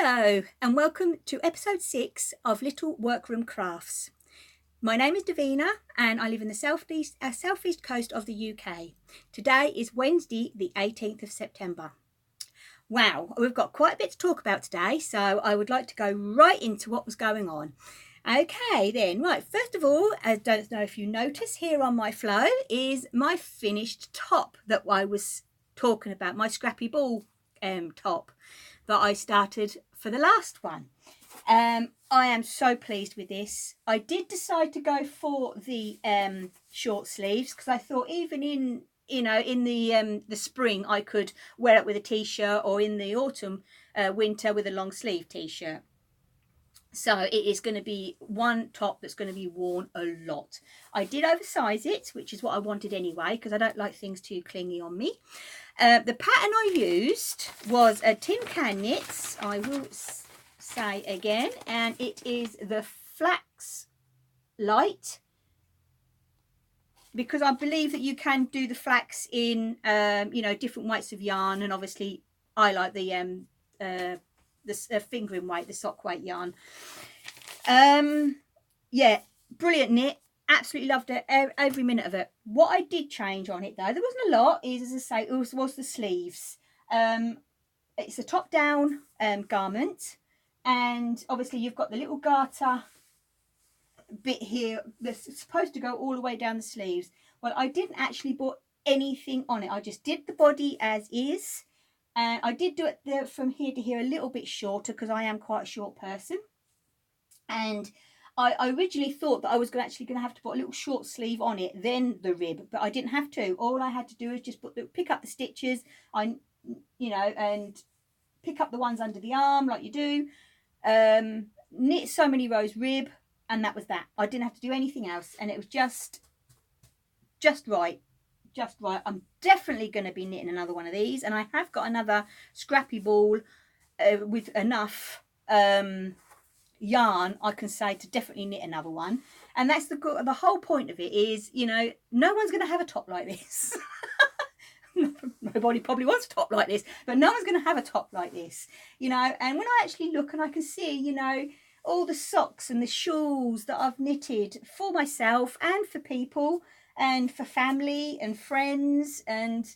Hello and welcome to episode 6 of Little Workroom Crafts. My name is Davina and I live in the southeast coast of the UK. Today is Wednesday the 18th of September. Wow, we've got quite a bit to talk about today, so I would like to go right into what was going on. Okay then, right, first of all, I don't know if you notice here on my flow is my finished top that I was talking about, my scrappy ball top that I started for the last one. I am so pleased with this. I did decide to go for the short sleeves because I thought even in the spring I could wear it with a t-shirt, or in the autumn winter with a long sleeve t-shirt. So it is going to be one top that's going to be worn a lot. I did oversize it, which is what I wanted anyway, because I don't like things too clingy on me. The pattern I used was a tin can knits, I will say again, and it is the Flax Light, because I believe that you can do the flax in different weights of yarn, and obviously I like the fingering weight, the sock weight yarn. Yeah, brilliant knit. Absolutely loved it, every minute of it. What I did change on it though, there wasn't a lot, is, as I say, it was the sleeves. It's a top down garment, and obviously you've got the little garter bit here that's supposed to go all the way down the sleeves. Well, I didn't actually put anything on it. I just did the body as is, and I did do it from here to here a little bit shorter because I am quite a short person. And I originally thought that I was actually going to have to put a little short sleeve on it, then the rib, but I didn't have to. All I had to do is just pick up the stitches, and pick up the ones under the arm like you do, knit so many rows rib, and that was that. I didn't have to do anything else, and it was just right. I'm definitely going to be knitting another one of these, and I have got another scrappy ball with enough yarn, I can say, to definitely knit another one. And that's the whole point of it is, no one's going to have a top like this. Nobody probably wants a top like this, but no one's going to have a top like this, and when I actually look and I can see, all the socks and the shawls that I've knitted for myself and for people and for family and friends, and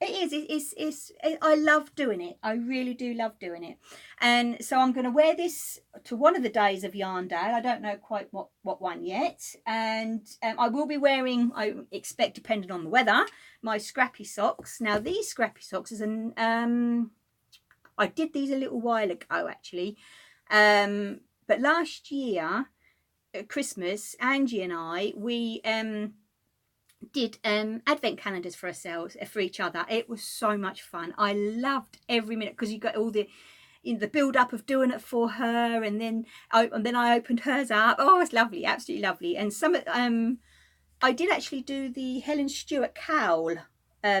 I love doing it. I really do love doing it. And so I'm going to wear this to one of the days of Yarn Day. I don't know quite what one yet. And I will be wearing, I expect, depending on the weather, my Scrappy Socks. Now these Scrappy Socks is I did these a little while ago actually. But last year at Christmas, Angie and I, we did advent calendars for ourselves, for each other. It was so much fun. I loved every minute, because you got all the build up of doing it for her, and then I opened hers up. Oh, it's lovely, absolutely lovely. And some I did actually do the Helen Stewart cowl,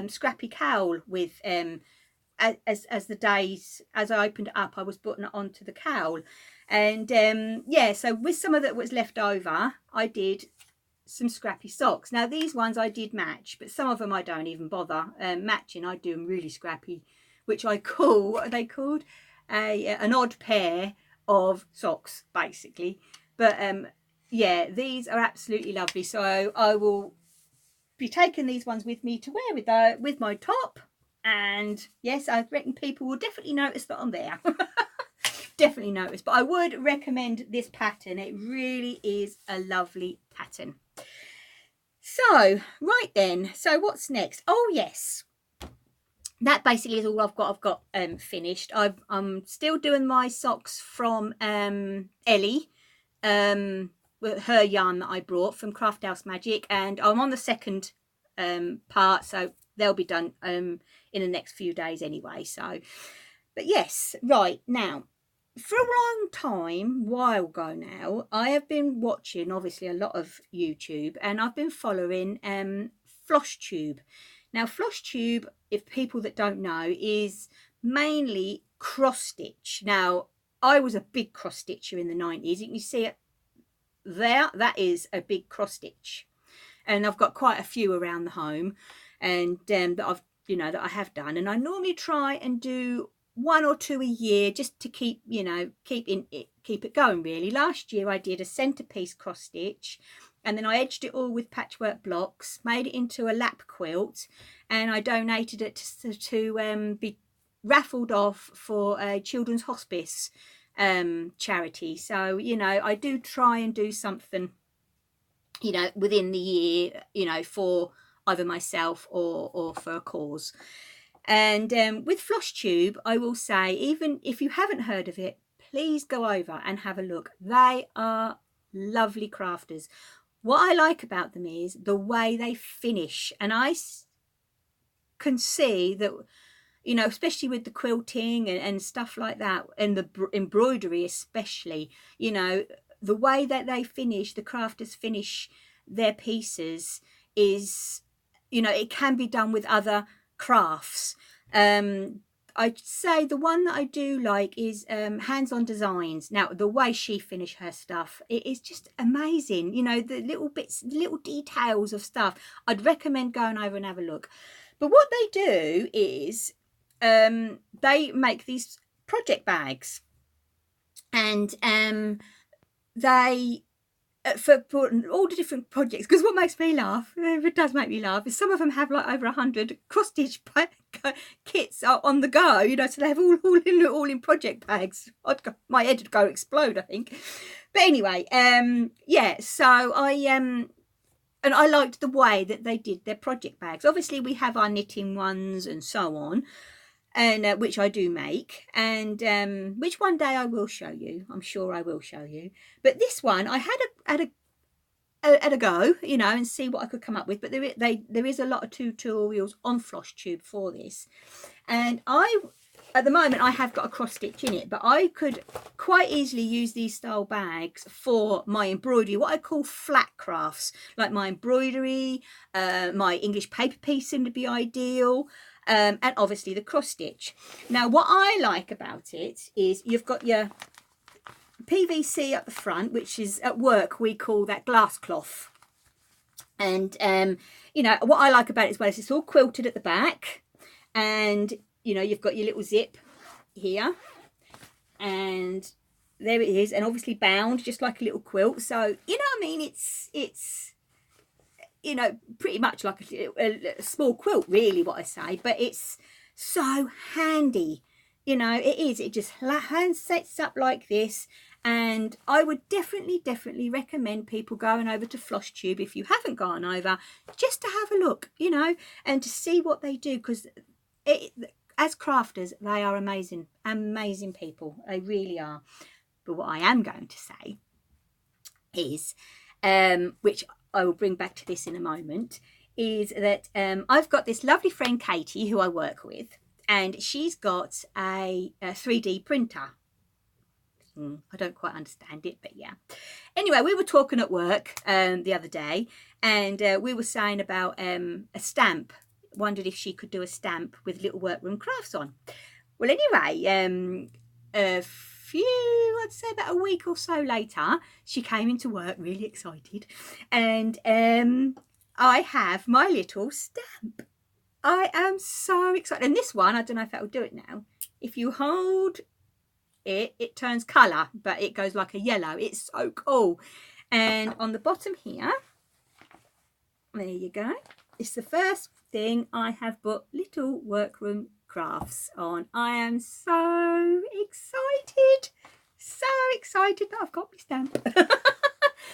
scrappy cowl, with as the days, as I opened it up, I was putting it onto the cowl. And yeah, so with some of that was left over, I did some Scrappy Socks. Now these ones I did match, but some of them I don't even bother matching. I do them really scrappy, which I call, what are they called, an odd pair of socks basically. But yeah, these are absolutely lovely, so I will be taking these ones with me to wear with my top. And yes, I reckon people will definitely notice that I'm there. Definitely notice. But I would recommend this pattern. It really is a lovely pattern. So right then, so what's next? Oh yes, that basically is all I've got finished. I'm still doing my socks from Ellie, with her yarn that I brought from Craft House Magic, and I'm on the second part, so they'll be done in the next few days anyway. So, but yes, right now, for a long time, while ago now, I have been watching obviously a lot of YouTube, and I've been following FlossTube. Now FlossTube, if people that don't know, is mainly cross stitch. Now I was a big cross stitcher in the 90s. You can see it there, that is a big cross stitch, and I've got quite a few around the home, and that I have done. And I normally try and do 1 or 2 a year, just to keep, you know, keep it going really. Last year I did a centerpiece cross stitch, and then I edged it all with patchwork blocks, made it into a lap quilt, and I donated it to be raffled off for a children's hospice charity. So, you know, I do try and do something, you know, within the year, you know, for either myself or for a cause. And with Floss Tube, I will say, even if you haven't heard of it, please go over and have a look. They are lovely crafters. What I like about them is the way they finish, and I can see that, you know, especially with the quilting and stuff like that, and the embroidery especially, you know, the way that they finish, the crafters finish their pieces is, you know, it can be done with other crafts. I'd say the one that I do like is Hands-On Designs. Now, the way she finished her stuff, it is just amazing. You know, the little bits, little details of stuff. I'd recommend going over and have a look. But what they do is they make these project bags, and they for all the different projects. Because what makes me laugh, it does make me laugh, is some of them have like over 100 cross stitch kits on the go, you know, so they have all in project bags. My head would go explode, I think. But anyway, yeah, so and I liked the way that they did their project bags. Obviously we have our knitting ones and so on, and which I do make, and which one day I will show you. I'm sure I will show you. But this one I had a go, you know, and see what I could come up with. But there is a lot of tutorials on Floss Tube for this, and at the moment I have got a cross stitch in it, but I could quite easily use these style bags for my embroidery, what I call flat crafts, like my embroidery, my English paper piecing would be ideal. And obviously the cross stitch. Now, what I like about it is you've got your PVC at the front, which is at work we call that glass cloth. And you know, what I like about it as well is it's all quilted at the back, and you know, you've got your little zip here, and there it is, and obviously bound just like a little quilt. So, you know what I mean, it's you know, pretty much like a small quilt, really, what I say, but it's so handy. You know, it is. It just hand sets up like this, and I would definitely recommend people going over to Floss Tube if you haven't gone over, just to have a look, you know, and to see what they do, because as crafters, they are amazing people. They really are. But what I am going to say is, which I will bring back to this in a moment, is that I've got this lovely friend Katie who I work with, and she's got a 3D printer. I don't quite understand it, but yeah. Anyway, we were talking at work the other day, and we were saying about a stamp. Wondered if she could do a stamp with little Workroom Crafts on. Well, anyway, I'd say about a week or so later, she came into work really excited, and I have my little stamp. I am so excited. And this one, I don't know if that will do it now. If you hold it, it turns colour, but it goes like a yellow. It's so cool. And on the bottom here, there you go. It's the first thing I have put little Workroom Crafts on. I am so excited that I've got my stamp.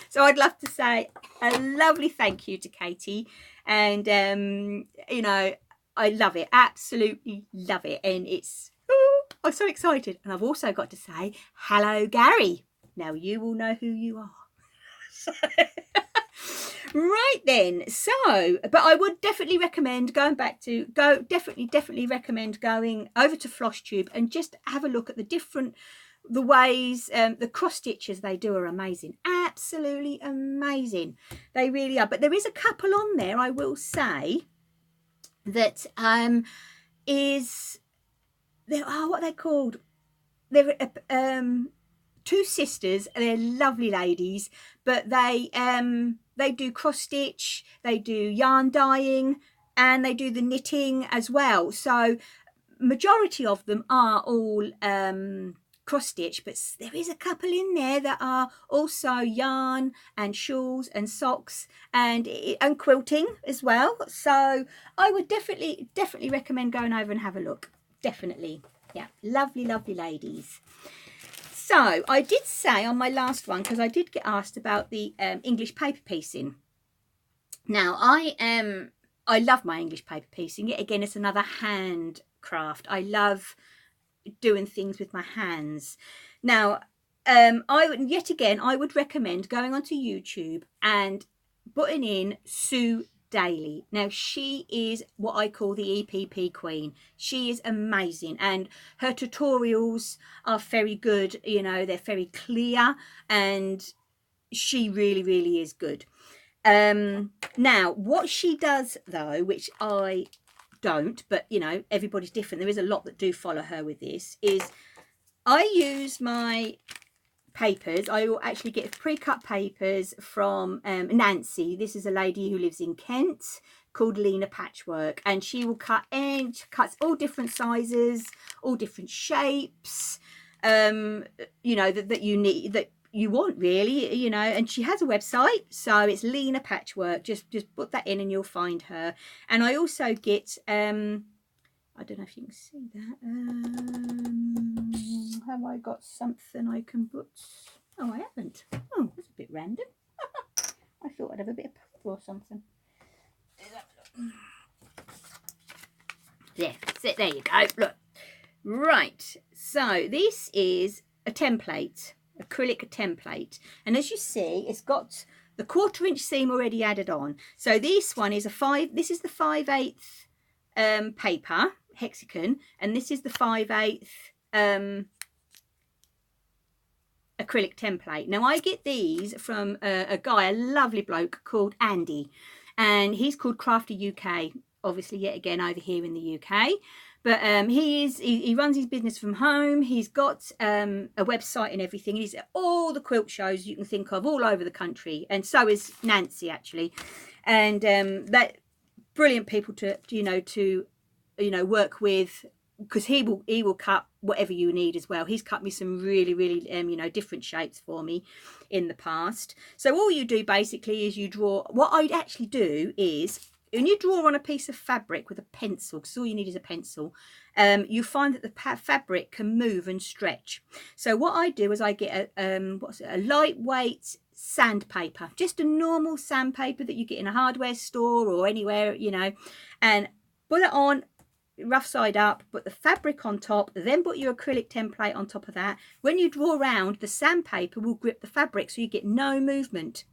So I'd love to say a lovely thank you to Katie, and you know, I love it, absolutely love it, and I'm so excited. And I've also got to say hello, Gary. Now you will know who you are. Right then, so, but I would definitely recommend definitely recommend going over to Floss Tube and just have a look at the ways, the cross stitches they do are amazing, absolutely amazing, they really are. But there is a couple on there, I will say, that what are they called? They're two sisters, they're lovely ladies, but they do cross stitch, they do yarn dyeing, and they do the knitting as well. So majority of them are all cross stitch, but there is a couple in there that are also yarn and shawls and socks and quilting as well. So I would definitely recommend going over and have a look. Definitely. Yeah, lovely ladies. So I did say on my last one, because I did get asked about the English paper piecing. Now I love my English paper piecing. Yet again, it's another hand craft. I love doing things with my hands. Now I would recommend going onto YouTube and putting in Sue Daly. Now she is what I call the EPP queen. She is amazing, and her tutorials are very good. You know, they're very clear, and she really is good. Now what she does though, which I don't, but you know, everybody's different, there is a lot that do follow her with this, is I use my papers. I will actually get pre-cut papers from Nancy. This is a lady who lives in Kent called Lena Patchwork, and she will cuts all different sizes, all different shapes, you know, that you need, that you want really, you know. And she has a website, so it's Lena Patchwork. Just put that in and you'll find her. And I also get I don't know if you can see that. Have I got something I can put? Oh, I haven't. Oh, that's a bit random. I thought I'd have a bit of paper or something. There, there you go. Look. Right. So this is a template, acrylic template. And as you see, it's got the 1/4 inch seam already added on. So this one is this is the 5/8 paper hexagon, and this is the 5/8 acrylic template. Now I get these from a guy, a lovely bloke called Andy, and he's called Crafty UK, obviously yet again over here in the UK. But he runs his business from home. He's got a website and everything. He's at all the quilt shows you can think of all over the country, and so is Nancy actually. And that brilliant people to work with, because he will cut whatever you need as well. He's cut me some really different shapes for me in the past. So all you do basically is you draw. What I'd actually do is, when you draw on a piece of fabric with a pencil, because all you need is a pencil, you find that the fabric can move and stretch. So what I do is I get a lightweight sandpaper, just a normal sandpaper that you get in a hardware store or anywhere, you know, and put it on rough side up, put the fabric on top, then put your acrylic template on top of that. When you draw around, the sandpaper will grip the fabric, so you get no movement,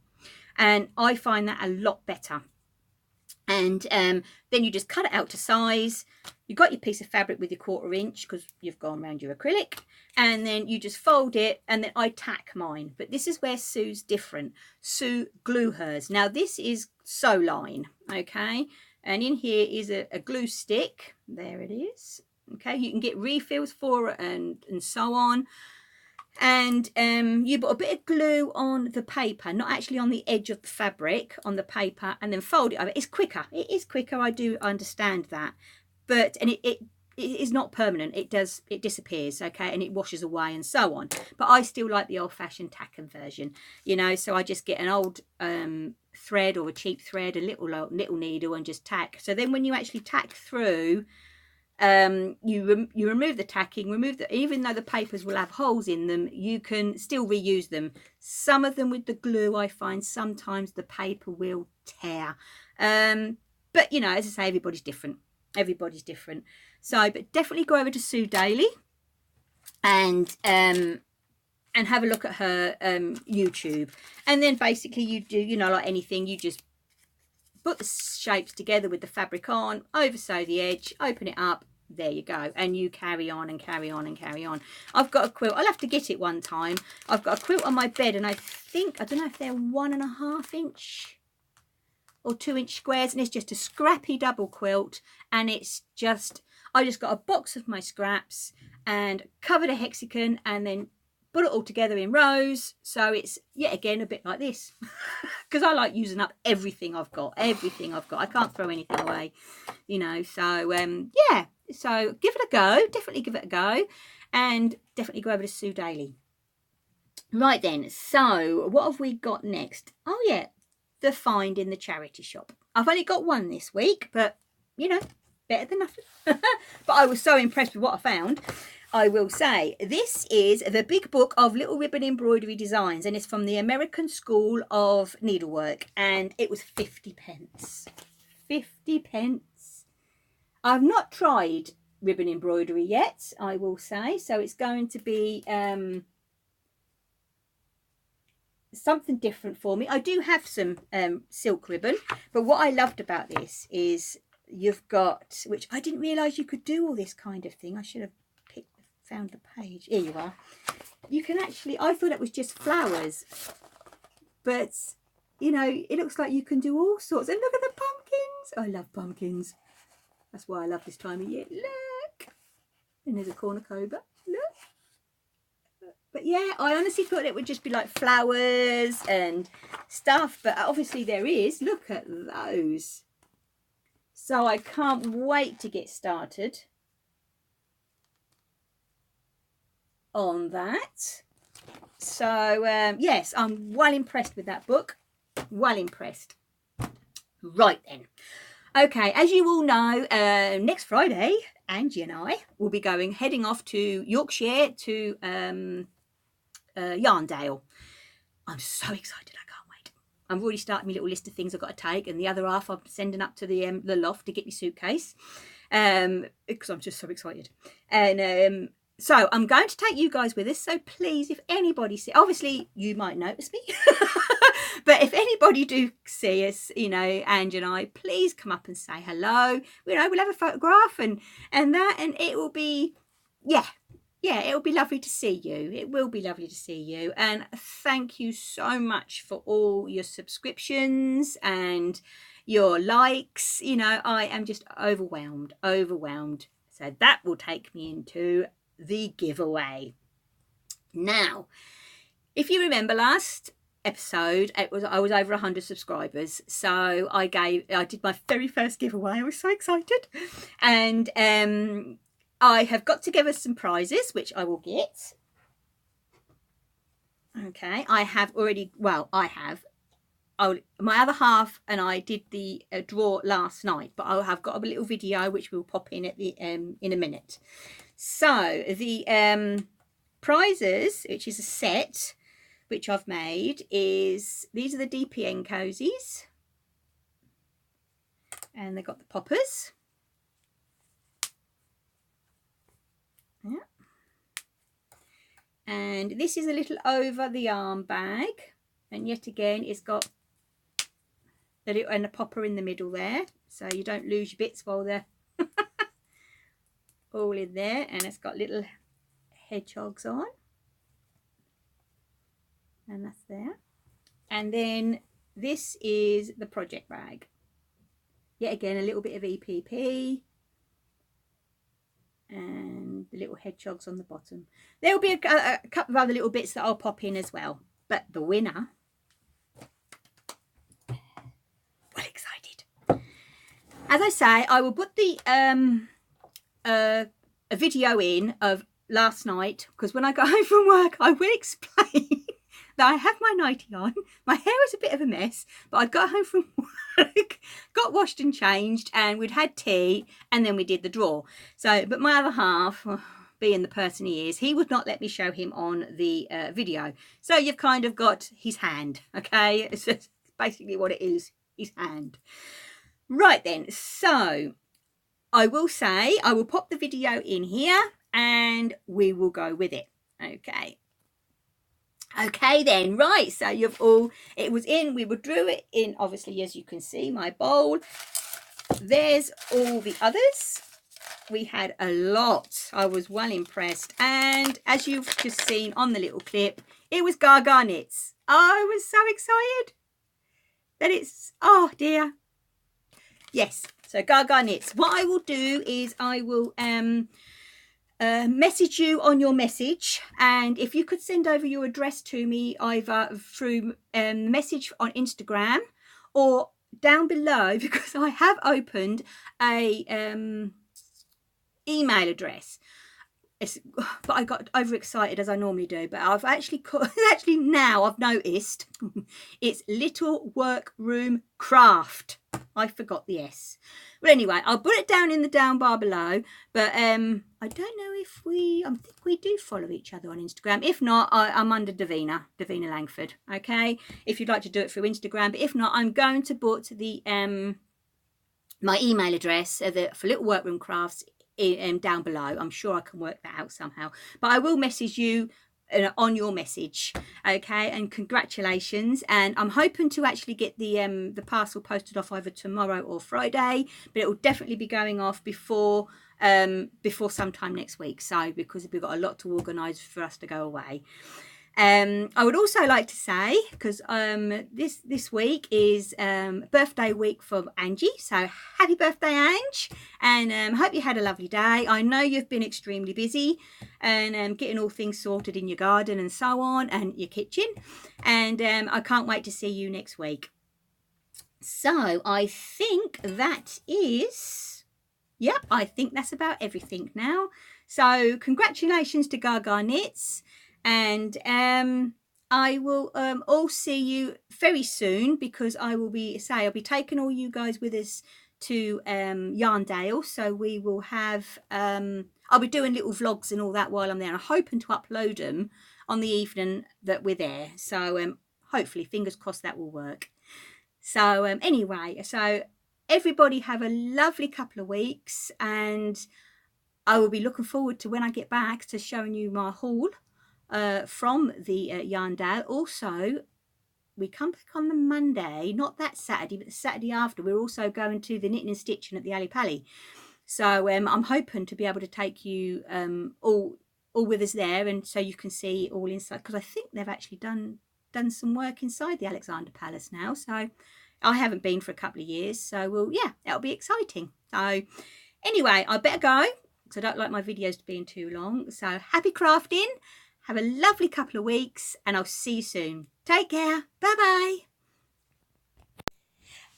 and I find that a lot better. And then you just cut it out to size. You've got your piece of fabric with your 1/4 inch because you've gone around your acrylic, and then you just fold it, and then I tack mine. But this is where Sue's different. Sue glue hers. Now this is sew line, okay, and in here is a glue stick. There it is. Okay, you can get refills for it and so on. And you put a bit of glue on the paper, not actually on the edge of the fabric, on the paper, and then fold it over. It's quicker. It is quicker. I do understand that, but it is not permanent. It disappears, okay, and it washes away and so on. But I still like the old-fashioned tacking version, you know. So I just get an old thread or a cheap thread, a little needle, and just tack. So then when you actually tack through, you remove the tacking, even though the papers will have holes in them, you can still reuse them. Some of them with the glue, I find sometimes the paper will tear, but you know, as I say, everybody's different. So but definitely go over to Sue Daly and have a look at her YouTube, and then basically you do, you know, like anything, you just put the shapes together with the fabric on, over sew the edge, open it up, there you go, and you carry on and carry on and carry on. I've got a quilt, I'll have to get it one time. I've got a quilt on my bed, and I don't know if they're 1.5 inch or 2 inch squares, and it's just a scrappy double quilt, and it's just, I just got a box of my scraps and covered a hexagon and then put it all together in rows, so it's yet again a bit like this, because I like using up everything I've got. I can't throw anything away, you know. So yeah, So give it a go, definitely give it a go, and definitely go over to Sue Daly. Right then, so what have we got next? Oh yeah, the find in the charity shop. I've only got one this week, but you know, better than nothing. But I was so impressed with what I found. I will say, this is the Big Book of Little Ribbon Embroidery Designs, and it's from the American School of Needlework, and it was 50p. 50p. I've not tried ribbon embroidery yet, I will say, so it's going to be something different for me. I do have some silk ribbon, but what I loved about this is you've got, which I didn't realise you could do all this kind of thing. I should have found the page. Here you are. You can actually, I thought it was just flowers, but you know, it looks like you can do all sorts. And look at the pumpkins. I love pumpkins. That's why I love this time of year. Look. And there's a cornucopia. Look. But yeah, I honestly thought it would just be like flowers and stuff, but obviously there is. Look at those. So I can't wait to get started on that. So yes, I'm well impressed with that book. Well impressed. Right then. Okay, as you all know, next Friday, Angie and I will be heading off to Yorkshire to Yarndale. I'm so excited, I can't wait. I've already started my little list of things I've got to take, and the other half I'm sending up to the loft to get my suitcase, because I'm just so excited. And so I'm going to take you guys with us, so please, if anybody obviously you might notice me, but if anybody do see us, you know, Angie and I, please come up and say hello. You know, we'll have a photograph and it will be, yeah, it will be lovely to see you. It will be lovely to see you. And thank you so much for all your subscriptions and your likes. You know, I am just overwhelmed. So that will take me into the giveaway. Now, if you remember last episode, I was over 100 subscribers, so I did my very first giveaway. I was so excited, and I have got together some prizes which I will get. Okay, I have already, well, my other half and I did the draw last night, but I have got a little video which we'll pop in at the in a minute. So the prizes, which is a set which I've made, is these are the DPN cozies, and they've got the poppers. Yeah. And this is a little over the arm bag, and yet again it's got the little and a popper in the middle there, so you don't lose your bits while they're all in there. And it's got little hedgehogs on, and that's there. And then this is the project bag, yet again a little bit of EPP and the little hedgehogs on the bottom. There will be a couple of other little bits that I'll pop in as well, but the winner, well excited. As I say, I will put the a video in of last night, because when I got home from work I will explain that I have my nightie on. My hair was a bit of a mess, but I got home from work, got washed and changed, and we'd had tea, and then we did the draw. So, but my other half, being the person he is, he would not let me show him on the video. So you've kind of got his hand, okay? It's just basically what it is, his hand. Right then, so I will say, I will pop the video in here and we will go with it, okay? Okay then, right, so you've all, it was in, we drew it in, obviously, as you can see, my bowl. There's all the others. We had a lot. I was well impressed. And as you've just seen on the little clip, it was Gaga Knits. I was so excited that it's, oh dear. Yes, so Gaga Knits. What I will do is I will message you on your message, and if you could send over your address to me either through message on Instagram or down below, because I have opened a email address. But I got overexcited as I normally do. But I've actually now I've noticed it's Little Workroom Craft. I forgot the S. But anyway, I'll put it down in the down bar below. But I don't know if I think we do follow each other on Instagram. If not, I'm under Davina Langford. Okay, if you'd like to do it through Instagram. But if not, I'm going to put the my email address for Little Workroom Crafts down below. I'm sure I can work that out somehow, but I will message you on your message. Okay, and congratulations, and I'm hoping to actually get the parcel posted off either tomorrow or Friday, but it will definitely be going off before sometime next week, so because we've got a lot to organize for us to go away. I would also like to say, because this week is birthday week for Angie, so happy birthday, Ange, and hope you had a lovely day. I know you've been extremely busy and getting all things sorted in your garden and so on, and your kitchen, and I can't wait to see you next week. So I think that is, yep, I think that's about everything now. So congratulations to Gaga Knits. And I will all see you very soon, because I'll be taking all you guys with us to Yarndale. So we will have I'll be doing little vlogs and all that while I'm there. I'm hoping to upload them on the evening that we're there. So hopefully, fingers crossed, that will work. So anyway, so everybody have a lovely couple of weeks, and I will be looking forward to when I get back to showing you my haul from the Yarndale. Also, we come back on the Monday, not that Saturday, but the Saturday after. We're also going to the knitting and stitching at the Ali Pali. So I'm hoping to be able to take you all with us there, and so you can see all inside, because I think they've actually done some work inside the Alexander Palace now. So I haven't been for a couple of years, so yeah, that'll be exciting. So anyway, I better go, because I don't like my videos to being too long. So happy crafting. Have a lovely couple of weeks, and I'll see you soon. Take care. Bye-bye.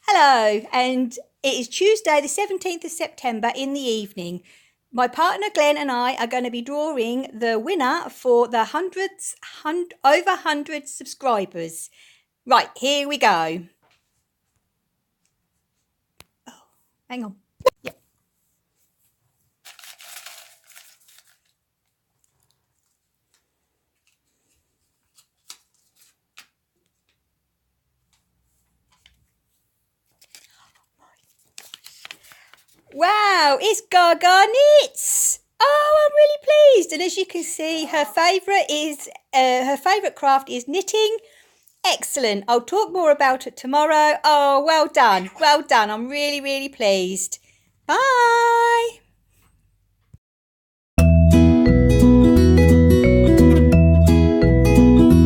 Hello, and it is Tuesday the 17th of September in the evening. My partner Glenn and I are going to be drawing the winner for the over 100 subscribers. Right, here we go. Oh, hang on. Yep. Wow, it's Gaga Knits. Oh, I'm really pleased. And as you can see, her favourite craft is knitting. Excellent. I'll talk more about it tomorrow. Oh, well done. Well done. I'm really, really pleased. Bye.